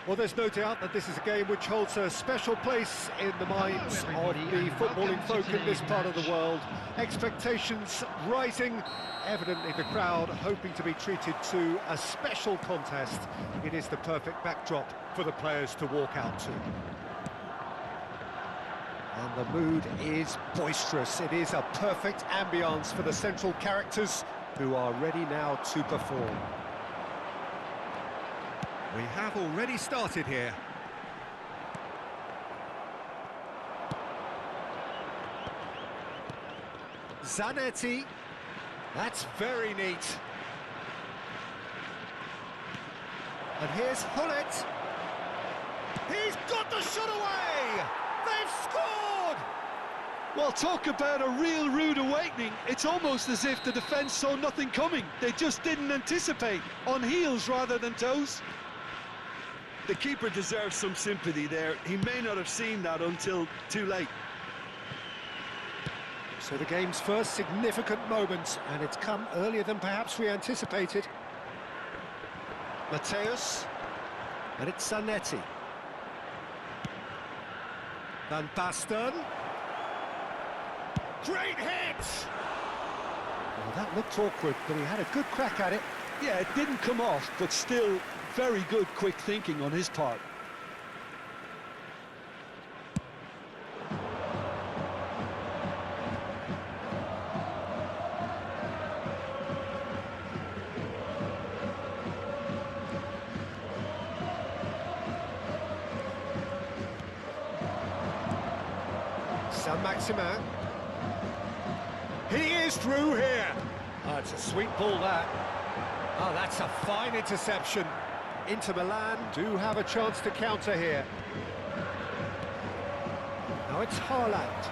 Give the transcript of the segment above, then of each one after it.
Well, there's no doubt that this is a game which holds a special place in the minds of the footballing folk in this part of the world. Expectations rising, evidently the crowd hoping to be treated to a special contest. It is the perfect backdrop for the players to walk out to. And the mood is boisterous. It is a perfect ambience for the central characters who are ready now to perform. We have already started here. Zanetti. That's very neat. And here's Hullet. He's got the shot away! They've scored! Well, talk about a real rude awakening. It's almost as if the defence saw nothing coming. They just didn't anticipate, on heels rather than toes. The keeper deserves some sympathy there. He may not have seen that until too late. So the game's first significant moment, and it's come earlier than perhaps we anticipated. Mateus, and it's Zanetti. Van Basten. Great hit! Well, that looked awkward, but he had a good crack at it. Yeah, it didn't come off, but still very good quick thinking on his part. Saint-Maximin. He is through here. Oh, it's a sweet ball, that. Oh, that's a fine interception. Inter Milan do have a chance to counter here. Now it's Haaland.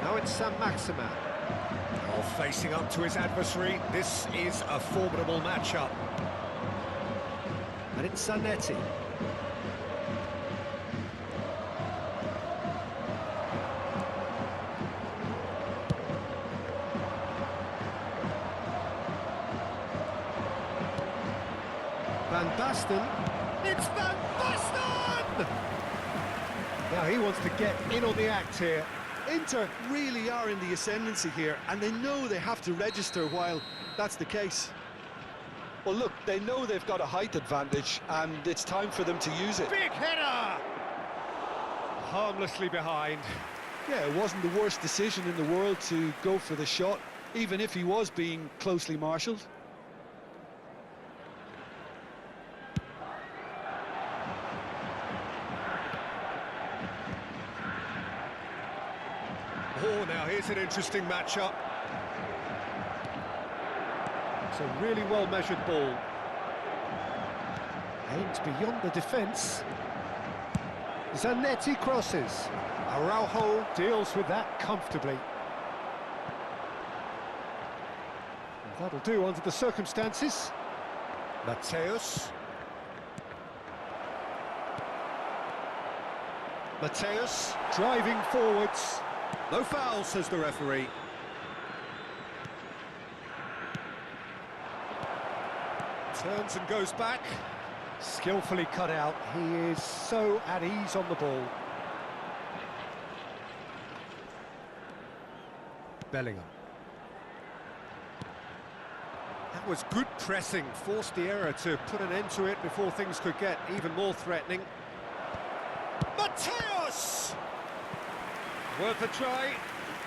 Now it's Saint-Maximin. Oh, facing up to his adversary. This is a formidable matchup. And it's Zanetti. Van Basten. It's Van Basten! Now he wants to get in on the act here. Inter really are in the ascendancy here, and they know they have to register while that's the case. Well, look, they know they've got a height advantage, and it's time for them to use it. Big header! Harmlessly behind. Yeah, it wasn't the worst decision in the world to go for the shot, even if he was being closely marshalled. Oh, now here's an interesting matchup. It's a really well-measured ball. Aimed beyond the defence. Zanetti crosses. Araujo deals with that comfortably. And that'll do under the circumstances. Mateus. Mateus driving forwards. No foul, says the referee. Turns and goes back. Skillfully cut out. He is so at ease on the ball. Bellingham. That was good pressing. Forced the error to put an end to it before things could get even more threatening. Mateus! Worth a try,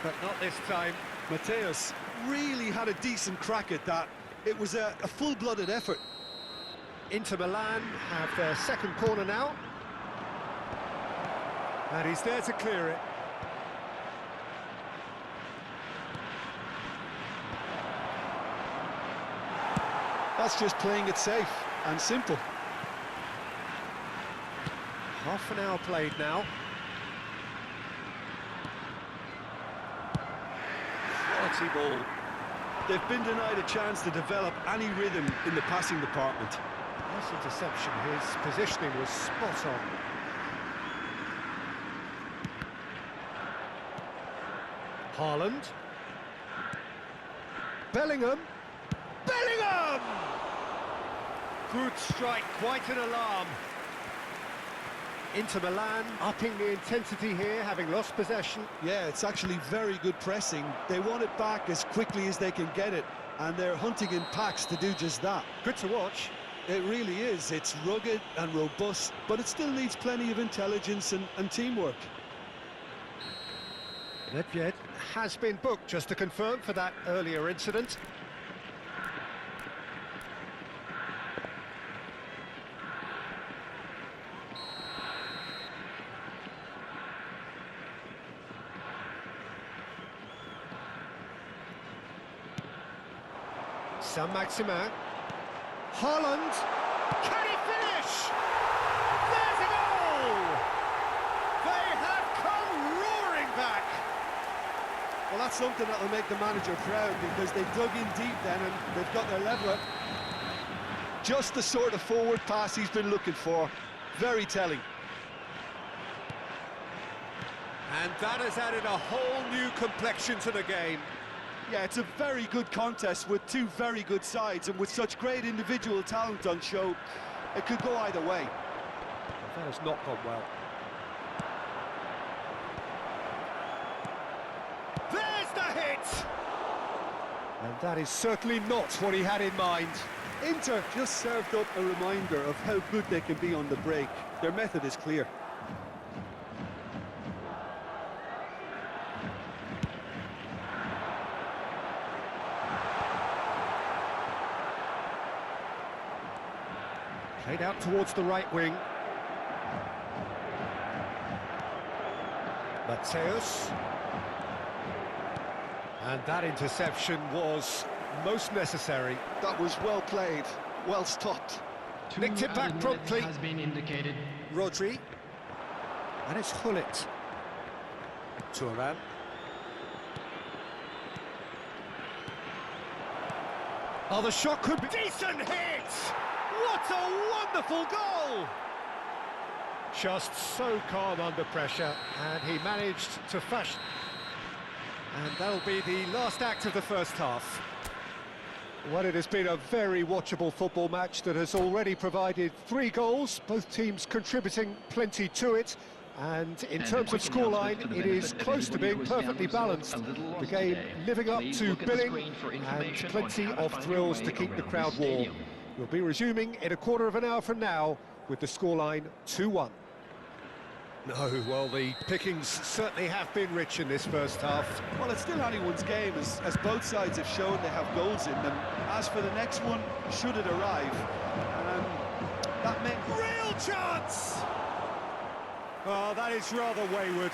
but not this time. Mateus really had a decent crack at that. It was a full-blooded effort. Inter Milan have their second corner now. And he's there to clear it. That's just playing it safe and simple. Half an hour played now. Quality ball. They've been denied a chance to develop any rhythm in the passing department. Nice interception. His positioning was spot on. Haaland. Bellingham. Bellingham! Good strike, quite an alarm. Inter Milan upping the intensity here, having lost possession. Yeah, it's actually very good pressing. They want it back as quickly as they can get it, and they're hunting in packs to do just that. Good to watch. It really is. It's rugged and robust, but it still needs plenty of intelligence and teamwork. Nedved has been booked, just to confirm, for that earlier incident. Saint-Maximin. Haaland. Can he finish? There's a goal! They have come roaring back. Well, that's something that will make the manager proud, because they've dug in deep then and they've got their leveller. Just the sort of forward pass he's been looking for. Very telling. And that has added a whole new complexion to the game. Yeah, it's a very good contest with two very good sides, and with such great individual talent on show, it could go either way. That has not gone well. There's the hit! And that is certainly not what he had in mind. Inter just served up a reminder of how good they can be on the break. Their method is clear. Played out towards the right wing. Mateus. And that interception was most necessary. That was well played, well stopped. Nicked it back promptly. Has been indicated. Rodri. And it's Hullet. Turan. Oh, the shot could be... Decent hit! What a wonderful goal! Just so calm under pressure, and he managed to fashion. And that'll be the last act of the first half. Well, it has been a very watchable football match that has already provided 3 goals, both teams contributing plenty to it. And in terms of scoreline, it is close to being perfectly balanced. The game living up to billing, and plenty of thrills to keep the crowd warm. We'll be resuming in a quarter of an hour from now with the scoreline 2-1. No, well, the pickings certainly have been rich in this first half. Well, it's still anyone's game, as both sides have shown they have goals in them. As for the next one, should it arrive, that meant... Real chance! Oh, that is rather wayward.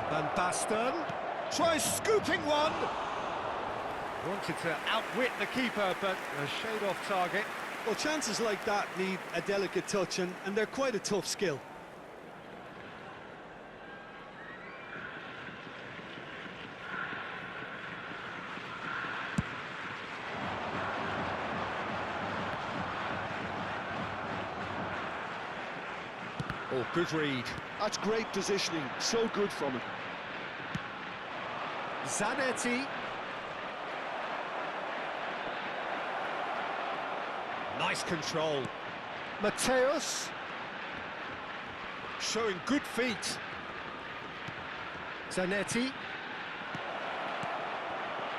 Van Basten tries scooping one. Wanted to outwit the keeper, but a shade off target. Well, chances like that need a delicate touch, and they're quite a tough skill. Oh, good read. That's great positioning, so good from him. Zanetti. Nice control. Mateus. Showing good feet. Zanetti.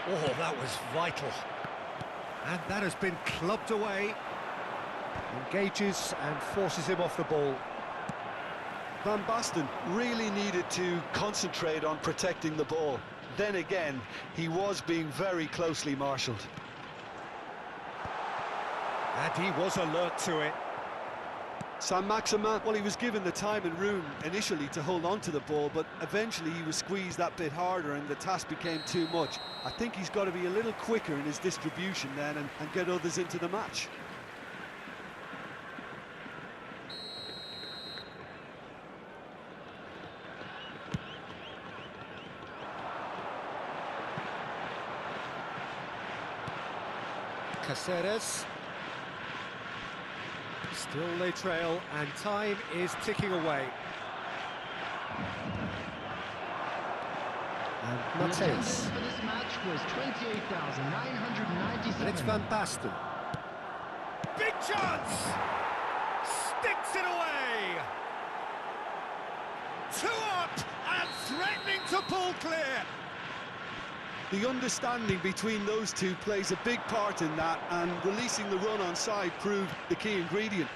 Oh, that was vital. And that has been clubbed away. Engages and forces him off the ball. Van Basten really needed to concentrate on protecting the ball. Then again, he was being very closely marshalled. And he was alert to it. Saint-Maximin, well, he was given the time and room initially to hold on to the ball, but eventually he was squeezed that bit harder and the task became too much. I think he's got to be a little quicker in his distribution then and get others into the match. Caceres. Still they trail, and time is ticking away. And Mateus. For this match was 28,997. And it's Van Basten. Big chance! Sticks it away! 2 up and threatening to pull clear. The understanding between those two plays a big part in that, and releasing the run on side proved the key ingredient.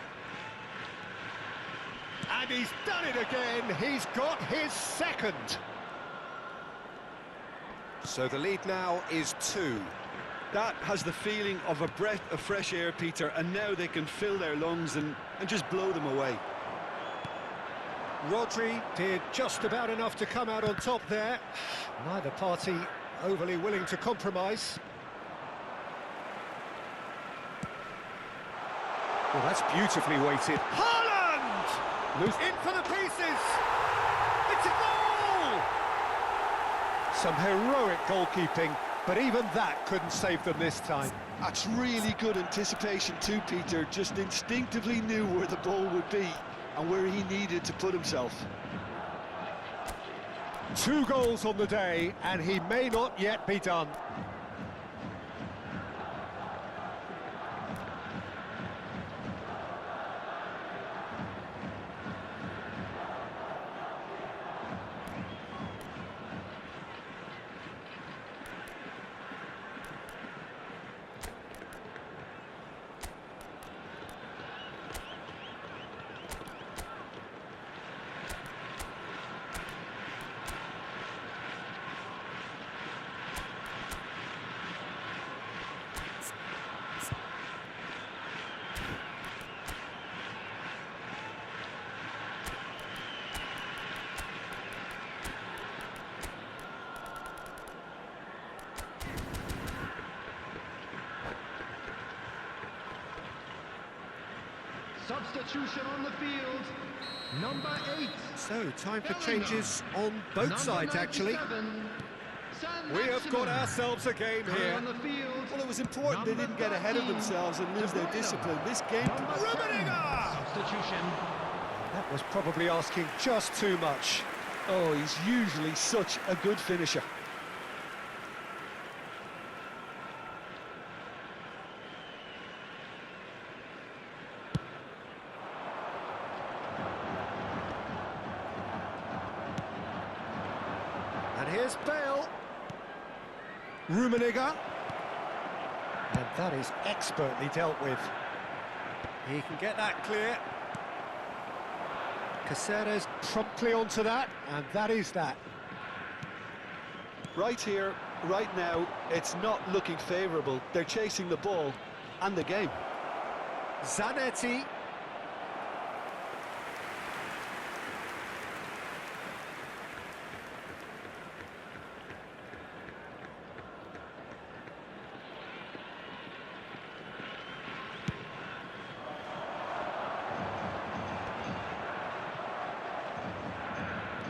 And he's done it again. He's got his second. So the lead now is 2. That has the feeling of a breath of fresh air, Peter, and now they can fill their lungs and just blow them away. Rodri did just about enough to come out on top there. Neither party overly willing to compromise. Well, that's beautifully weighted. Haaland! In for the pieces! It's a goal! Some heroic goalkeeping, but even that couldn't save them this time. That's really good anticipation too, Peter. Just instinctively knew where the ball would be and where he needed to put himself. 2 goals on the day, and he may not yet be done. Substitution on the field, number 8. So, time for changes on both sides, actually. We have got ourselves a game here. Well, it was important they didn't get ahead of themselves and lose their discipline. This game... Substitution. That was probably asking just too much. Oh, he's usually such a good finisher. And here's Bale. Rummenigge. And that is expertly dealt with. He can get that clear. Caceres promptly onto that, and that is that. Right here, right now, it's not looking favourable. They're chasing the ball and the game. Zanetti.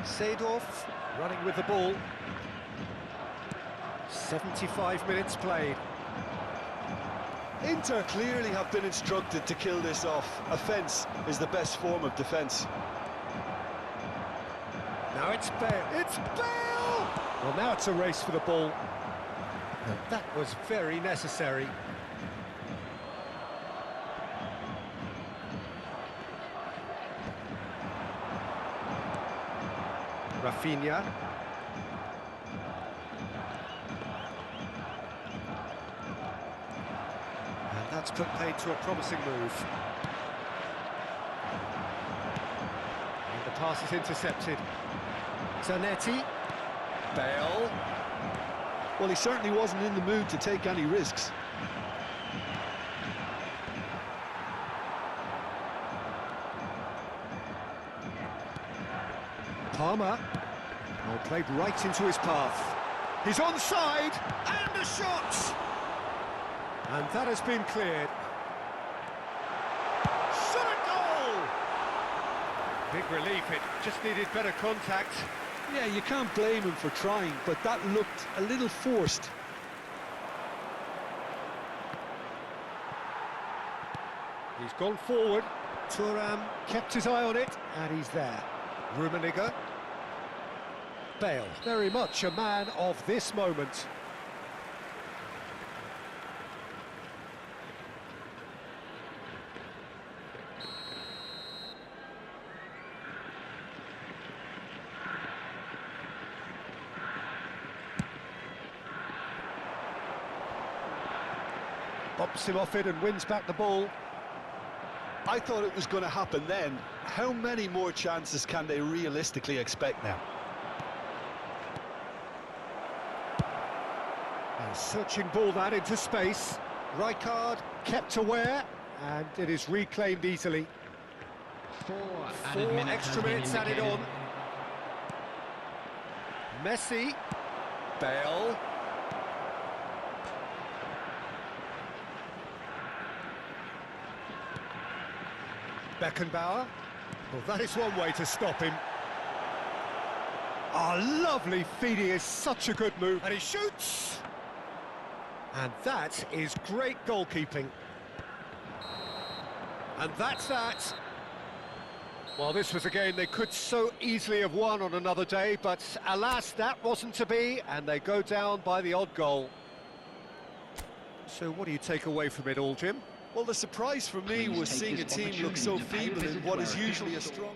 Seedorf running with the ball. 75 minutes played. Inter clearly have been instructed to kill this off. Offence is the best form of defence. Now it's Bale. It's Bale! Well, now it's a race for the ball. And that was very necessary. Rafinha. And that's put paid to a promising move. And the pass is intercepted. Zanetti. Bale. Well, he certainly wasn't in the mood to take any risks. Palmer. Oh, played right into his path. He's onside, and a shot! And that has been cleared. Shot a goal! Big relief, it just needed better contact. Yeah, you can't blame him for trying, but that looked a little forced. He's gone forward. Thuram kept his eye on it, and he's there. Rummenigge. Bale, very much a man of this moment. Bops him off it and wins back the ball. I thought it was going to happen then. How many more chances can they realistically expect now? A searching ball that into space. Rijkaard kept aware, and it is reclaimed easily. Four Extra minutes added on. Messi. Bale. Beckenbauer. Well, that is one way to stop him. Oh, lovely feed. He is such a good move. And he shoots! And that is great goalkeeping. And that's that. Well, this was a game they could so easily have won on another day, but alas, that wasn't to be, and they go down by the odd goal. So what do you take away from it all, Jim? Well, the surprise for me was seeing a team look so feeble in what is usually a strong...